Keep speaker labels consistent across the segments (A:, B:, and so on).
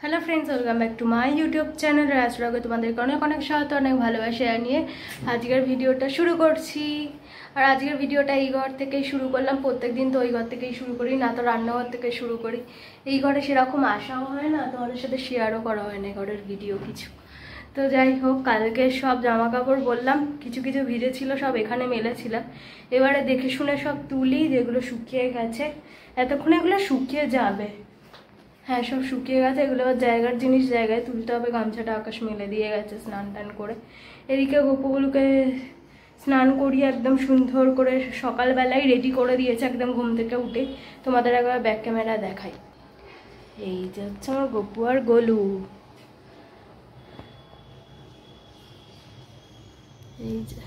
A: Hello friends, welcome back to my YouTube channel রাজরাগে। তোমাদেরকে অনেক অনেক স্বাগত, অনেক ভালোবাসা নিয়ে আজকের ভিডিওটা শুরু করছি। আর আজকের ভিডিওটা এই ঘর থেকেই শুরু করলাম। প্রত্যেক দিন তো ওই ঘর থেকেই শুরু করি, না তো রান্নাঘর থেকে শুরু করি। এই ঘরে সেরকম আসাও হয় না, তোমাদের সাথে শেয়ারও করা হয় না ঘরের ভিডিও কিছু। তো যাই হোক, কালকে সব জামা কাপড় বললাম কিছু কিছু ভিজে ছিল, সব এখানে মেলেছিলাম। এবারে দেখে শুনে সব তুলি, যেগুলো শুকিয়ে গেছে। এতক্ষণে এগুলো শুকিয়ে যাবে। হ্যাঁ, সব শুকিয়ে গেছে। এগুলো আবার জায়গার জিনিস জায়গায় তুলতে হবে। গামছাটা আকাশ মেলে দিয়ে গেছে স্নান টান করে। এদিকে গপুগুলোকে স্নান করিয়ে একদম সুন্দর করে সকালবেলায় রেডি করে দিয়েছে, একদম ঘুম থেকে উঠে। তোমাদের একবার ব্যাক ক্যামেরা দেখাই। এই যে হচ্ছে আমার গপু আর গোলু। এই যে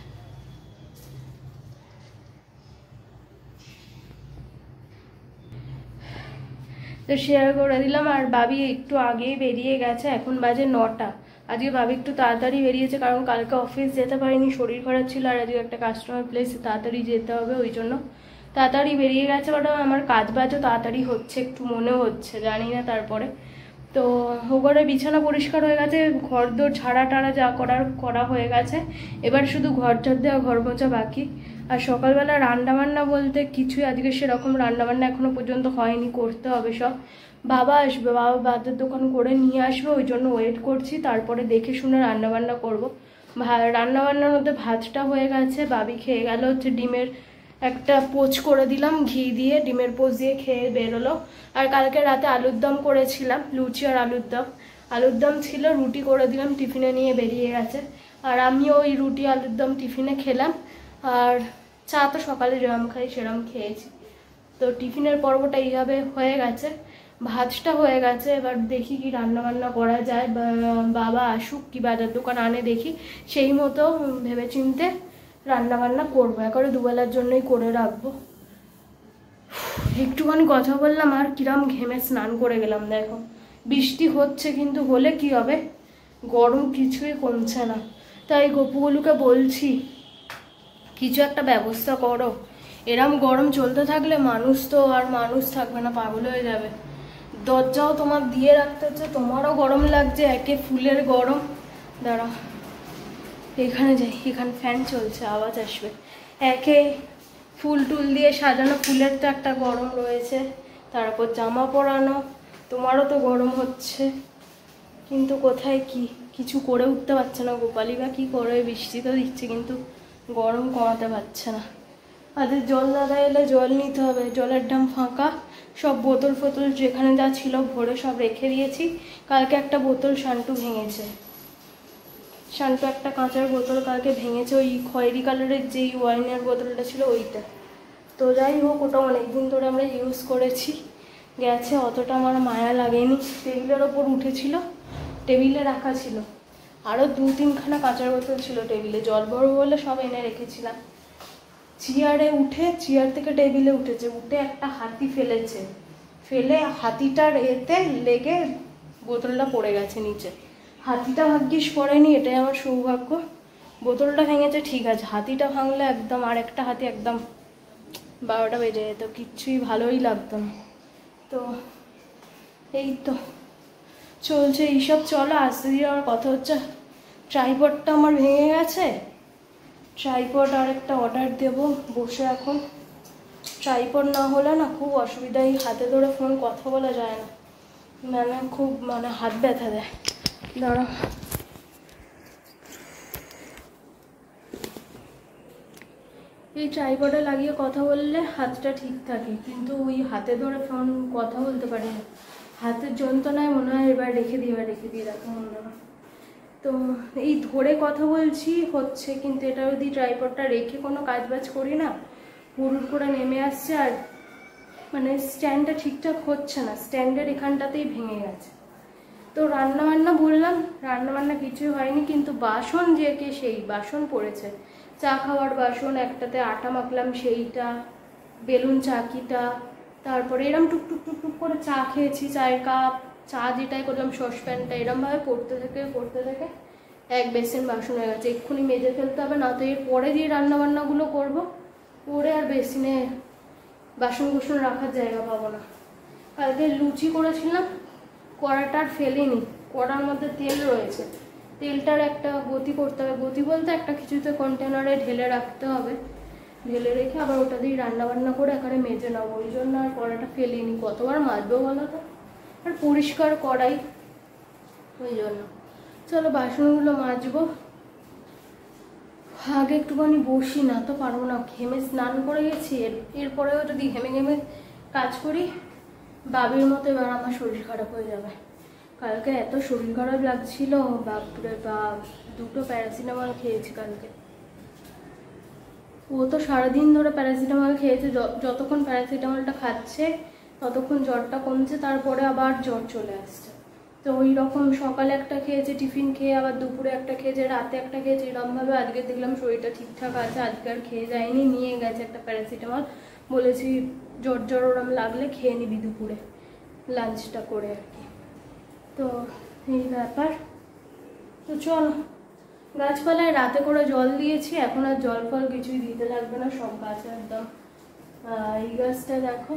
A: তো শেয়ার করে দিলাম। আর বাবি একটু আগেই বেরিয়ে গেছে, এখন বাজে 9টা। আজকে বাবি একটু তাড়াতাড়ি বেরিয়েছে, কারণ কালকে অফিস যেতে পারিনি, শরীর খারাপ ছিল। আর আজকে একটা কাস্টমার প্লেসে তাড়াতাড়ি যেতে হবে, ওই জন্য তাড়াতাড়ি বেরিয়ে গেছে। বাট আমার কাজ বাজও তাড়াতাড়ি হচ্ছে, একটু মনে হচ্ছে, জানি না। তারপরে তো ওপরে বিছানা পরিষ্কার হয়ে গেছে, ঘর দোর ঝাড়া টাড়া যা করা হয়ে গেছে। এবার শুধু ঘর ঝাড় দেওয়া, ঘর মোছা বাকি। আর সকালবেলা রান্নাবান্না বলতে কিছুই আজকে সেরকম রান্নাবান্না এখনো পর্যন্ত হয়নি, করতে হবে সব। বাবা আসবে, বাবা ভাতের দোকান করে নিয়ে আসবে, ওই জন্য ওয়েট করছি। তারপরে দেখে শুনে রান্নাবান্না করবো। রান্নাবান্নার মধ্যে ভাতটা হয়ে গেছে, বাবি খেয়ে গেল হচ্ছে ডিমের একটা পোচ করে দিলাম ঘি দিয়ে, ডিমের পোচ দিয়ে খেয়ে বেরোলো। আর কালকে রাতে আলুর দম করেছিলাম, লুচি আর আলুর দম ছিল, রুটি করে দিলাম, টিফিনে নিয়ে বেরিয়ে গেছে। আর আমিও ওই রুটি আলুর দম টিফিনে খেলাম। আর চা তো সকালে যেরম খাই সেরম খেয়েছি। তো টিফিনের পর্বটা এইভাবে হয়ে গেছে, ভাতটা হয়ে গেছে। এবার দেখি কি রান্না বান্না করা যায়, বাবা আসুক কি বাজার দোকান আনে দেখি, সেই মতো ভেবে চিনতে রান্না বান্না করবো। একবারে দুবেলার জন্যই করে রাখবো। একটুখানি কথা বললাম আর কিরম ঘেমে স্নান করে গেলাম। দেখো বৃষ্টি হচ্ছে, কিন্তু হলে কি হবে, গরম কিছুই কমছে না। তাই গপুগুলোকে বলছি কিছু একটা ব্যবস্থা করো। এরম গরম চলতে থাকলে মানুষ তো আর মানুষ থাকবে না, পাগল হয়ে যাবে। দরজাও তোমার দিয়ে রাখতে হচ্ছে, তোমারও গরম লাগছে, একে ফুলের গরম। দাঁড়া, এখানে যাই, এখানে ফ্যান চলছে, আওয়াজ আসবে। একে ফুল টুল দিয়ে সাজানো, ফুলের তো একটা গরম রয়েছে, তারপর জামা পরানো, তোমারও তো গরম হচ্ছে। কিন্তু কোথায় কিছু করে উঠতে পারছে না গোপালী, বা কী করে। বৃষ্টি তো দিচ্ছে, কিন্তু গরম কমাতে পারছে না। আদের জল দাদা এলে জল নিতে হবে, জলের ড্রাম ফাঁকা। সব বোতল ফোতল যেখানে যা ছিল ভরে সব রেখে দিয়েছি। কালকে একটা বোতল শান্টু ভেঙেছে, শান্টু একটা কাঁচার বোতল কালকে ভেঙেছে, ওই খয়েরি কালারের যেই ওয়াইনের বোতলটা ছিল ওইটা। তো যাই হোক, ওটা অনেকদিন ধরে আমরা ইউজ করেছি, গেছে, অতটা আমার মায়া লাগেনি। টেবিলের ওপর উঠেছিল, টেবিলে রাখা ছিল। আরও 2-3খানা কাঁচার বোতল ছিল টেবিলে, জল ভরবো বলে সব এনে রেখেছিলাম। চেয়ারে উঠে, চেয়ার থেকে টেবিলে উঠেছে, উঠে একটা হাতি ফেলেছে, ফেলে হাতিটার এতে লেগে বোতলটা পড়ে গেছে নিচে। হাতিটা ভাগ্যিস পড়েনি, এটাই আমার সৌভাগ্য। বোতলটা ভেঙেছে ঠিক আছে, হাতিটা ভাঙলে একদম আর একটা হাতি একদম 12টা বেজে যেত, কিচ্ছুই ভালোই লাগতো না। তো এই তো চলছে এইসব। চলো আসতে দিয়ে আমার কথা হচ্ছে, ট্রাইপডটা আমার ভেঙে গেছে। ট্রাইপড আর একটা অর্ডার দেবো বসে। এখন ট্রাইপড না হলে না খুব অসুবিধা, এই হাতে ধরে ফোন কথা বলা যায় না, মানে খুব হাত ব্যথা দেয়। দাঁড়া, এই ট্রাইপডে লাগিয়ে কথা বললে হাতটা ঠিক থাকে, কিন্তু ওই হাতে ধরে ফোন কথা বলতে পারি না। হাতের যন্ত্রণায় মনে হয় এবার রেখে দিয়ে রাখা মনে হয়। তো এই ধরে কথা বলছি হচ্ছে, কিন্তু এটা যদি ট্রাইপডটা রেখে কোনো কাজবাজ করি না, হুড় করে নেমে আসছে। আর স্ট্যান্ডটা ঠিকঠাক হচ্ছে না, স্ট্যান্ডের এখানটাতেই ভেঙে গেছে। তো রান্নাবান্না বললাম, রান্নাবান্না কিছুই হয়নি, কিন্তু বাসন সেই বাসন পড়েছে। চা খাওয়ার বাসন, একটাতে আটা মাখলাম সেইটা, বেলুন চাকিটা, তারপরে এরম টুকটুক টুকটুক করে চা খেয়েছি, চায়ের কাপ, চা যেটাই করলাম, সসপ্যানটা, এরমভাবে পড়তে থেকে এক বেসিন বাসন হয়ে গেছে। এক্ষুনি মেজে ফেলতে হবে, না তো এর পরে দিয়ে রান্নাবান্নাগুলো করবো, করে আর বেসিনে বাসন কুসন রাখার জায়গা পাবো না। কালকে লুচি করেছিলাম, কড়াটার ফেলিনি, কড়ার মধ্যে তেল রয়েছে, তেলটার একটা গতি করতে হবে, গতি বলতে একটা কিছুতে কন্টেনারে ঢেলে রাখতে হবে, ঢেলে রেখে আবার ওটা দিয়ে রান্না বান্না করে এখানে মেজে নেবো। ওই জন্য আর কড়াটা ফেলিনি, কতবার মাজবো বলো তো, আর পরিষ্কার কড়াই, ওই জন্য। চলো বাসনগুলো মাজবো, আগে একটুখানি বসি, না তো পারবো না, ঘেমে স্নান করে গেছি, এরপরেও যদি ঘেমে ঘেমে কাজ করি বাবির মতো এবার আমার শরীর খারাপ হয়ে যাবে। কালকে এত শরীর খারাপ লাগছিল, বাপরে বাপ, 2টো প্যারাসিটামল খেয়েছি কালকে। ও তো সারাদিন ধরে প্যারাসিটামল খেয়েছে, যতক্ষণ প্যারাসিটামলটা খাচ্ছে ততক্ষণ জ্বরটা কমছে, তারপরে আবার জ্বর চলে আসছে। তো ওই রকম সকালে একটা খেয়েছে, টিফিন খেয়ে আবার দুপুরে একটা খেয়েছে, রাতে একটা খেয়েছে, এরকমভাবে আজকে দেখলাম শরীরটা ঠিকঠাক আছে, আজকে আর খেয়ে যায়নি, নিয়ে গেছে একটা প্যারাসিটামল, বলেছি জ্বর জ্বর ওরম লাগলে খেয়ে নিবি দুপুরে লাঞ্চটা করে আর কি। তো এই ব্যাপার। তো চল, গাছপালায় রাতে করে জল দিয়েছি, এখন আর জল ফল কিছুই দিতে লাগবে না, সব গাছ একদম। এই গাছটা দেখো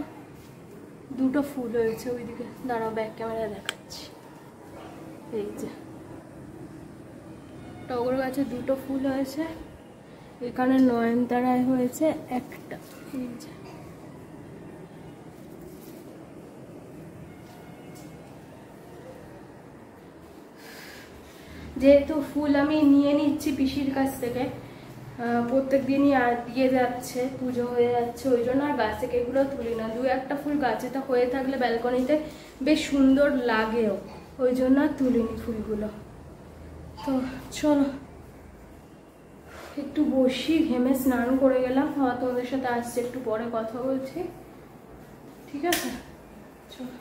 A: 2টো ফুল হয়েছে ওইদিকে, দাঁড়াও ব্যাক ক্যামেরা দেখাচ্ছি, এই যে টগর গাছে 2টো ফুল হয়েছে, এখানে নয়নতারায় হয়েছে একটা, এই যে যেহেতু ফুল আমি নিয়ে নিচ্ছি পিসির কাছ থেকে, প্রত্যেক দিনই আর দিয়ে যাচ্ছে, পুজো হয়ে যাচ্ছে, ওই জন্য আর গাছ থেকে এগুলো তুলি না। 2-1টা ফুল গাছেটা হয়ে থাকলে ব্যালকনিতে বেশ সুন্দর লাগেও, ওই জন্য আর তুলিনি ফুলগুলো। তো চলো একটু বসি, ঘেমে স্নান করে গেলাম, তোমাদের সাথে আসছে একটু পরে কথা বলছি, ঠিক আছে? চলো।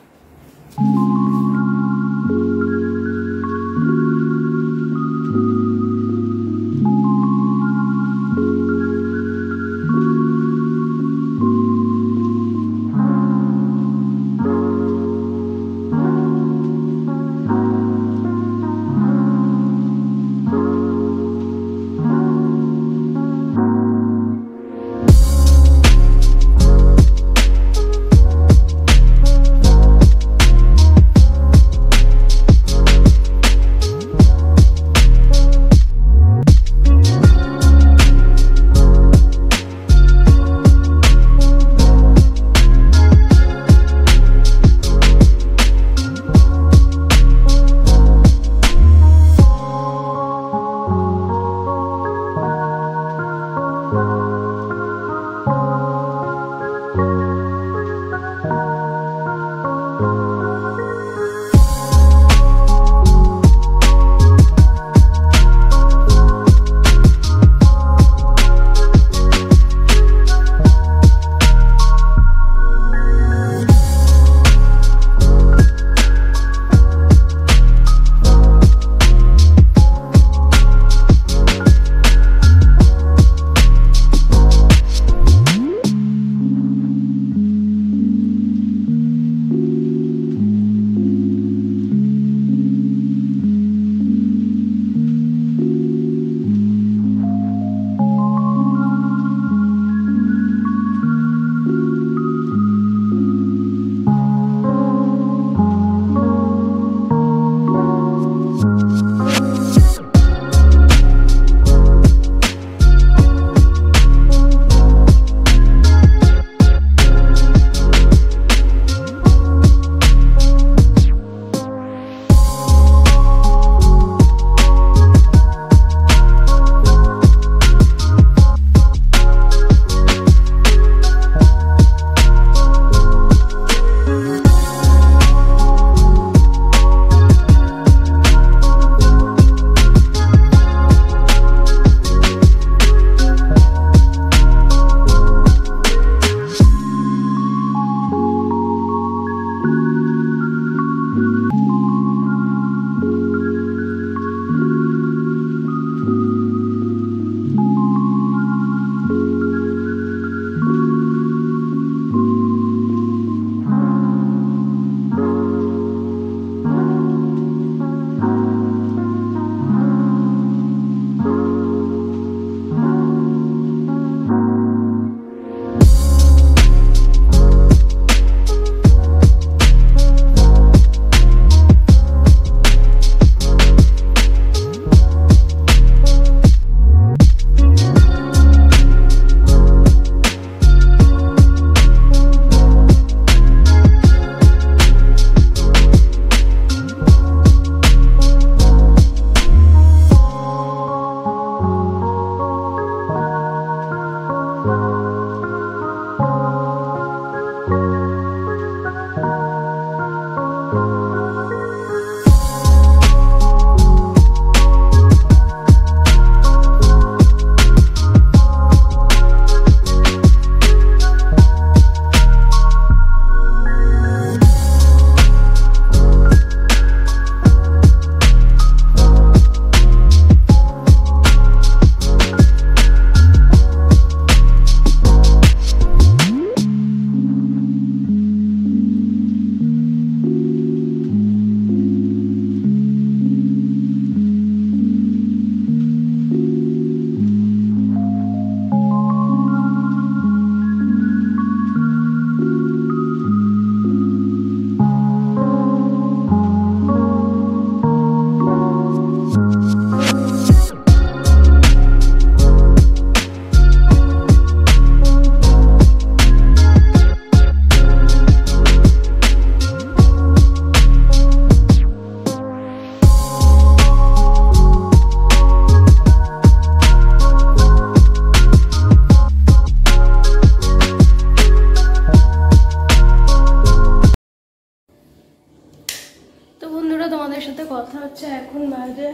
A: তোমাদের সাথে কথা হচ্ছে এখন বাজে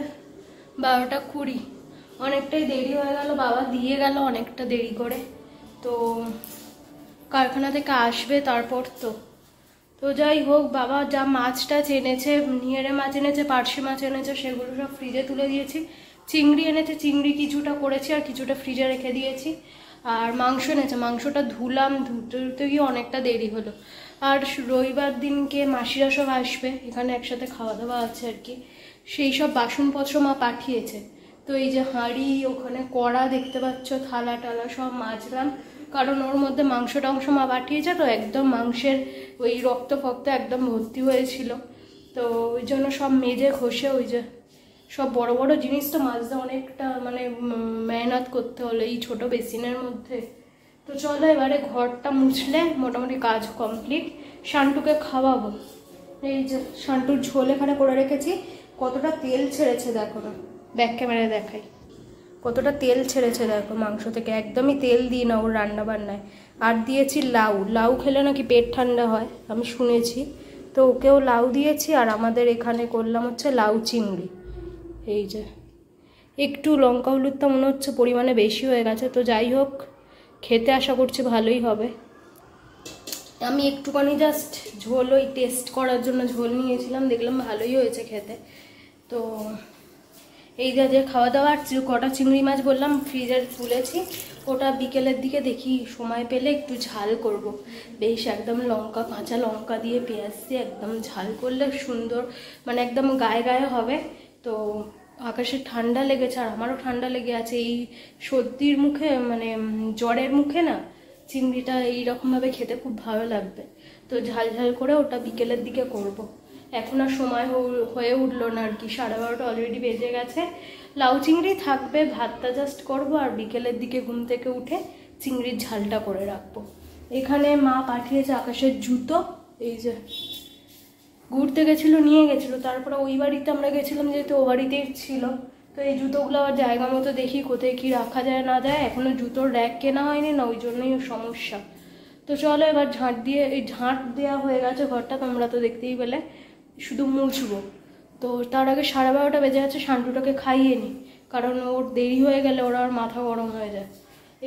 A: 12:20। অনেকটাই দেরি হয়ে গেল, বাবা দিয়ে গেল অনেকটা দেরি করে। তো কারখানা থেকে আসবে তারপর তো যাই হোক, বাবা যা মাছটা এনেছে, নিয়েরে মাছ এনেছে, পার্শে মাছ এনেছে, সেগুলো সব ফ্রিজে তুলে দিয়েছি। চিংড়ি এনেছে, চিংড়ি কিছুটা করেছি আর কিছুটা ফ্রিজে রেখে দিয়েছি। আর মাংস এনেছে, মাংসটা ধুলাম, ধুতে গিয়ে অনেকটা দেরি হলো। আর রবিবার দিনকে মাসিরা সব আসবে, এখানে একসাথে খাওয়া দাওয়া আছে আর কি। সেই সব বাসনপত্র মা পাঠিয়েছে। তো এই যে হাঁড়ি, ওখানে কড়া দেখতে পাচ্ছ, থালা টালা সব মাজলাম, কারণ ওর মধ্যে মাংস টাংস মা পাঠিয়েছে, তো একদম মাংসের ওই রক্ত ফক্ত একদম ভর্তি হয়েছিল। তো ওই জন্য সব মেজে ঘষে, ওই যে সব বড় বড় জিনিস তো মাজতে অনেকটা মানে মেহনত করতে হলো এই ছোট বেসিনের মধ্যে। তো চলো এবারে ঘরটা মুছলে মোটামুটি কাজ কমপ্লিট। শান্টুকে খাওয়াবো। এই যে শান্টুর ঝোল এখানে করে রেখেছি, কতটা তেল ছেড়েছে দেখো না, ব্যাক ক্যামেরায় দেখাই কতটা তেল ছেড়েছে দেখো মাংস থেকে। একদমই তেল দিই না ওর রান্না বান্নায়। আর দিয়েছি লাউ, লাউ খেলে নাকি পেট ঠান্ডা হয় আমি শুনেছি, তো ওকেও লাউ দিয়েছি। আর আমাদের এখানে করলাম হচ্ছে লাউ চিংড়ি। এই যে একটু লঙ্কা হলুদটা মনে হচ্ছে পরিমাণে বেশি হয়ে গেছে, তো যাই হোক খেতে আশা করছি ভালোই হবে। আমি একটুখানি জাস্ট ঝোল ওই টেস্ট করার জন্য ঝোল নিয়েছিলাম, দেখলাম ভালোই হয়েছে খেতে। তো এই যে খাওয়া দাওয়া, কটা চিংড়ি মাছ বললাম ফ্রিজে তুলেছি, ওটা বিকেলের দিকে দেখি সময় পেলে একটু ঝাল করব। বেশ একদম লঙ্কা, কাঁচা লঙ্কা দিয়ে পেঁয়াজ দিয়ে একদম ঝাল করলে সুন্দর, মানে একদম গায়ে গায়ে হবে। তো আকাশে ঠান্ডা লেগেছে আর আমারও ঠান্ডা লেগে আছে, এই সর্দির মুখে মানে জ্বরের মুখে না চিংড়িটা এইরকমভাবে খেতে খুব ভালো লাগবে। তো ঝাল ঝাল করে ওটা বিকেলের দিকে করব। এখন আর সময় হয়ে উঠলো না আর কি, 12:30 অলরেডি বেজে গেছে। লাউ চিংড়ি থাকবে, ভাতটা জাস্ট করবো আর বিকেলের দিকে ঘুম থেকে উঠে চিংড়ির ঝালটা করে রাখবো। এখানে মা পাঠিয়েছে আকাশের জুতো, এই যে ঘুরতে গেছিলো নিয়ে গেছিলো, তারপরে ওই বাড়িতে আমরা গেছিলাম যেহেতু ও বাড়িতেই ছিল। তো এই জুতোগুলো আবার জায়গা মতো দেখি কোথায় কি রাখা যায় না যায়, এখনো জুতোর র্যাক কেনা হয়নি না, ওই জন্যই সমস্যা। তো চলো এবার ঝাঁট দিয়ে, এই ঝাঁট দেওয়া হয়ে গেছে ঘরটা, তোমরা তো দেখতেই পেলে, শুধু মুছবো। তো তার আগে 12:30 বেজে যাচ্ছে, শান্টুটাকে খাইয়ে নি, কারণ ওর দেরি হয়ে গেলে ওরা আর মাথা গরম হয়ে যায়।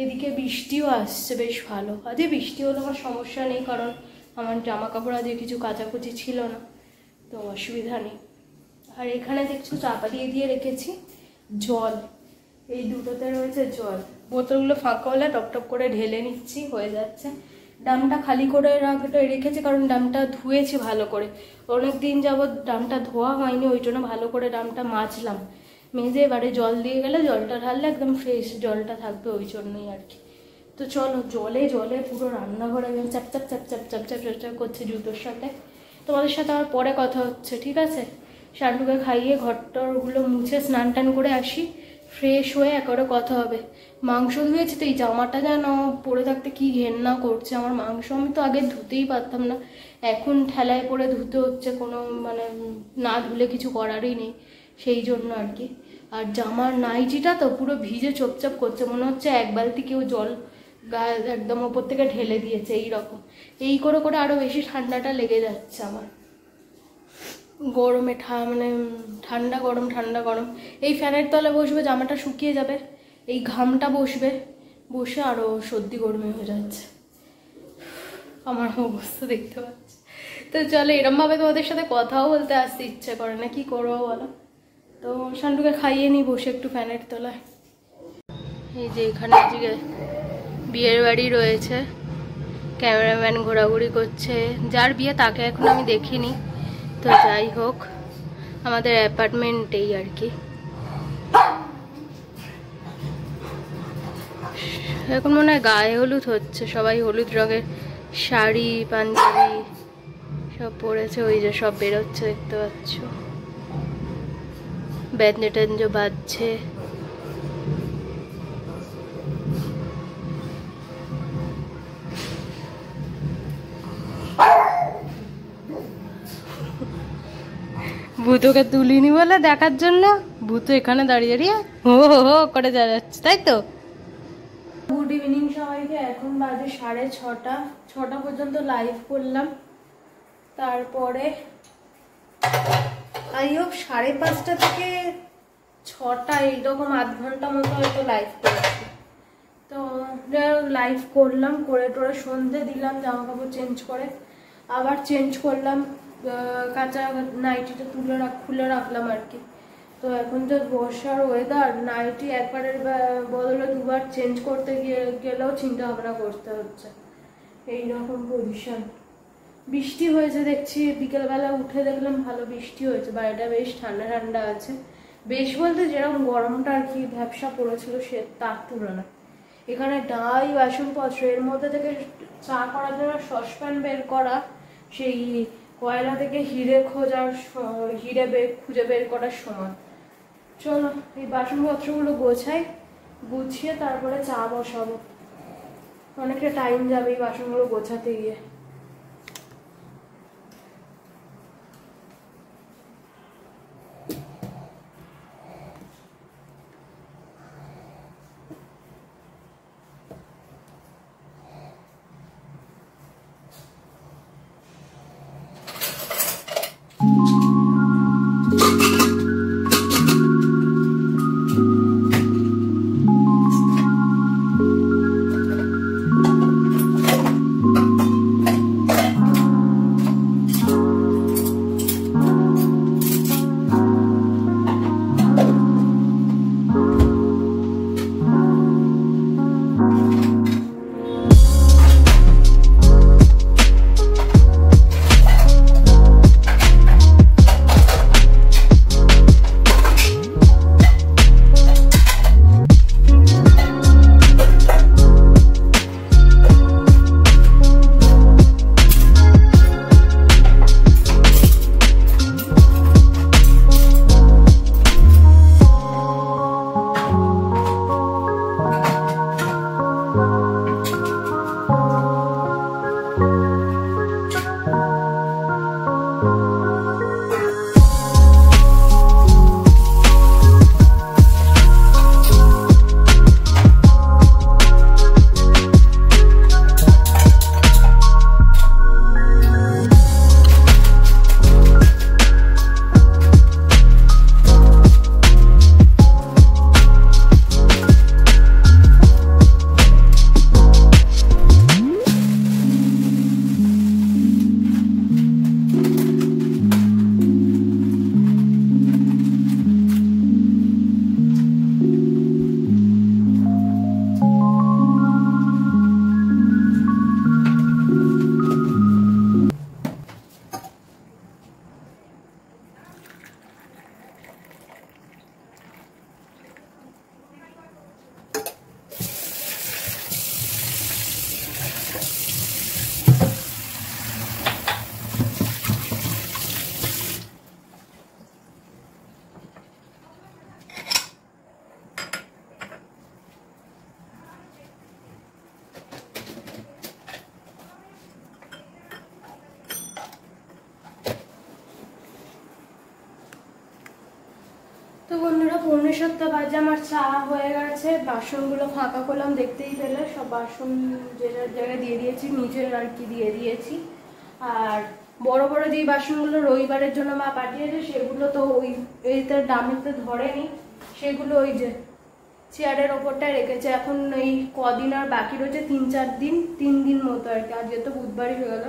A: এদিকে বৃষ্টিও আসছে বেশ ভালো, আজকে বৃষ্টি হলে আমার সমস্যা নেই, কারণ আমার জামা কাপড় আজকে কিছু কাচাকুচি ছিল না, তো অসুবিধা নেই। আর এখানে দেখছো চাপা দিয়ে রেখেছি জল, এই দুটোতে রয়েছে জল, বোতলগুলো ফাঁকা হলে টপ টপ করে ঢেলে নিচ্ছি, হয়ে যাচ্ছে। ডামটা খালি করে রেখেছি কারণ ডামটা ধুয়েছি ভালো করে, অনেক দিন যাবৎ ডামটা ধোয়া হয়নি, ওই জন্য ভালো করে ডামটা মাজলাম, মেজে এবারে জল দিয়ে গেলে জলটা ঢাললে একদম ফ্রেশ জলটা থাকবে, ওই জন্যই আর কি। তো চলো জলে পুরো রান্নাঘরে চাপ চাপ চাপ চাপ চাপ চাপ চাপ চাপ করছে জুতোর সাথে। তোমাদের সাথে আর পরে কথা হচ্ছে, ঠিক আছে? শান্টুকে খাইয়ে ঘরটরগুলো মুছে স্নান টান করে আসি, ফ্রেশ হয়ে একবারে কথা হবে। মাংস ধুয়েছি তো এই জামাটা যেন পরে থাকতে কি ঘেন্না করছে আমার, মাংস আমি তো আগে ধুতেই পারতাম না, এখন ঠেলায় পরে ধুতে হচ্ছে, কোনো মানে না ধুলে কিছু করারই নেই, সেই জন্য আর কি। আর জামার নাইটিটা তো পুরো ভিজে চপচাপ করছে, মনে হচ্ছে এক বালতি কেউ জল গায়ে একদম ওপর থেকে ঢেলে দিয়েছে, এইরকম। এই করে করে আরও বেশি ঠান্ডাটা লেগে যাচ্ছে আমার, গরমে মানে ঠান্ডা গরম ঠান্ডা গরম। এই ফ্যানের তলে বসবে, জামাটা শুকিয়ে যাবে, এই ঘামটা বসে আরও সর্দি গরমে হয়ে যাচ্ছে আমার অবস্থা দেখতে পাচ্ছি। তো চলো এরমভাবে তোমাদের সাথে কথাও বলতে আসতে ইচ্ছে করে না, কি করবো বলো। তো শান্টুকে খাইয়ে নিই বসে একটু ফ্যানের তলায়। এই যে এখানে আজকে বিয়ের বাড়ি রয়েছে, ক্যামেরাম্যান ঘোরাঘুরি করছে, যার বিয়ে তাকে এখন আমি দেখিনি। তো যাই হোক আমাদের অ্যাপার্টমেন্টেই আর কি, এখন মনে হয় গায়ে হলুদ হচ্ছে, সবাই হলুদ রঙের শাড়ি পাঞ্জাবি সব পরেছে, ওই যে সব বেরোচ্ছে দেখতে পাচ্ছ, ব্যান্ডে ট্যান্ডে বাজছে। ভূতকে তুলিনি বলে দেখার জন্য, ভূত এখানে দাঁড়িয়ে দাঁড়িয়ে হো হো হো করে যাচ্ছে, তাই তো। গুড ইভিনিং সবাইকে, এখন বাজে 6:30, 6টা পর্যন্ত লাইভ করলাম, তারপরে যাই হোক 5:30 থেকে 6টা এইরকম আধ ঘন্টা মতো হয়তো লাইভ করেছি। তো লাইভ করলাম, করে টোরে সন্ধে দিলাম, জামা কাপড় চেঞ্জ করে আবার চেঞ্জ করলাম, কাঁচা নাইটিটা খুলে রাখলাম আর কি। তো এখন তো বর্ষার ওয়েদার, নাইটি একবারের বদলে দুবার চেঞ্জ করতে গেলেও চিন্তা ভাবনা করতে হচ্ছে, এইরকম পজিশন। বৃষ্টি হয়েছে দেখছি, বিকেলবেলা উঠে দেখলাম ভালো বৃষ্টি হয়েছে, বাড়িটা বেশ ঠান্ডা ঠান্ডা আছে। বেশ বলতে যেরকম গরমটা আর কি ভ্যাপসা পড়েছিল সে তার তুলনায়। এখানে ডাই বাসনপত্র, এর মধ্যে থেকে চা করার জন্য সসপ্যান বের করা, সেই কয়লা থেকে হিরে খুঁজে বের করার সময়। চলো এই বাসনপত্রগুলো গুছিয়ে তারপরে চা বসাবো, অনেকটা টাইম যাবে এই বাসনগুলো গোছাতে গিয়ে। তো বন্ধুরা 6:45 বাজে, আমার চা হয়ে গেছে, বাসনগুলো ফাঁকা করলাম, দেখতেই পেলে সব বাসন যে যার জায়গায় দিয়ে দিয়েছি, নিচের আর কি দিয়ে দিয়েছি। আর বড় বড় যেই বাসনগুলো রবিবারের জন্য মা পাঠিয়েছে সেগুলো তো ওই এইতে ডামেতে ধরেনি, সেগুলো ওই যে চেয়ারের ওপরটায় রেখেছে। এখন এই কদিন আর বাকি রয়েছে, 3 দিন মতো আর কি। আজকে তো বুধবারই হয়ে গেল,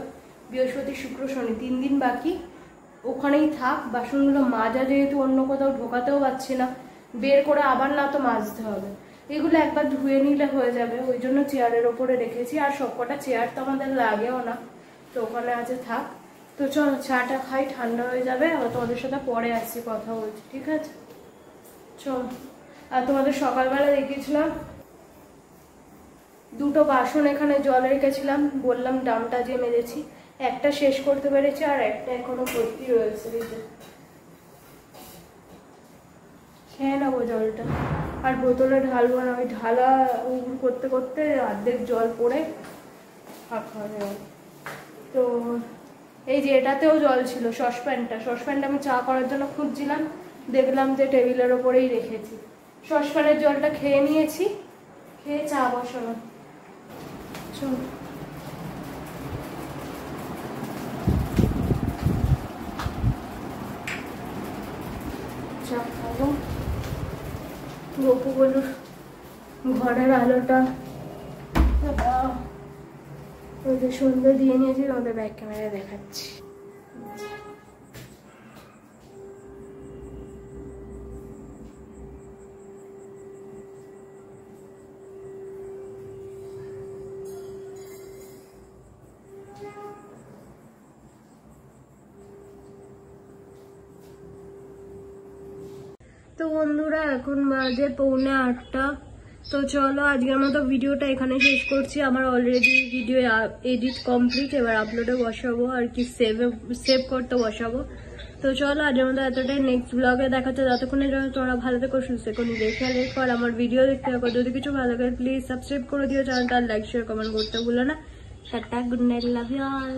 A: বৃহস্পতি শুক্র শনি 3 দিন বাকি, ওখানেই থাক। বাসনগুলো মাজা যেহেতু অন্য কোথাও ঢোকাতেও পারছি না, বের করে আবার না তো মাজতে হবে, এগুলো একবার ধুয়ে নিলে হয়ে যাবে, ওই জন্য চেয়ারের ওপরে রেখেছি। আর সবকটা চেয়ার তো আমাদের লাগেও না, তো ওখানে আছে থাক। তো চল চাটা খাই, ঠান্ডা হয়ে যাবে, আবার তোমাদের সাথে পরে আসছি, কথা বলছি, ঠিক আছে? চল। আর তোমাদের সকালবেলা দেখিয়েছিলাম 2টো বাসন এখানে জল রেখেছিলাম, বললাম ডামটা যে মেরেছি, একটা শেষ করতে পেরেছি আর একটা এখনো ভর্তি রয়েছে। খেয়ে নেবো জলটা, আর বোতলে ঢালবো না, ওই ঢালা করতে করতে অর্ধেক জল পড়ে ফাঁকা হয়ে গেল। তো এই যে এটাতেও জল ছিল, সসপ্যানটা আমি চা করার জন্য খুঁজছিলাম, দেখলাম যে টেবিলের ওপরেই রেখেছি। সসপ্যানের জলটা খেয়ে নিয়েছি, খেয়ে চা বসানো। চল। চা খাবো। গপুগুলোর ঘরের আলোটা ওদের সন্ধ্যে দিয়ে নিয়েছি, ওদের ব্যাক ক্যামেরায় দেখাচ্ছি। তো বন্ধুরা এখন বাজে 7:45। তো চলো আজকের মতো ভিডিওটা এখানে শেষ করছি। আমার অলরেডি ভিডিও এডিট কমপ্লিট, এবার আপলোডে বসাবো আর কি, সেভ করতে বসাবো। তো চলো আজকের মতো এতটাই, নেক্সট ব্লগে দেখাচ্ছে। যতক্ষণের জন্য তোমরা ভালো থেকো, সুস্থ থেকো, নিজের খেয়াল রেখো আর আমার ভিডিও দেখতে থাকো। যদি কিছু ভালো লাগে প্লিজ সাবস্ক্রাইব করে দিও চ্যানেলটা, লাইক শেয়ার কমেন্ট করতে ভুলো না। Tata, good night, love you all.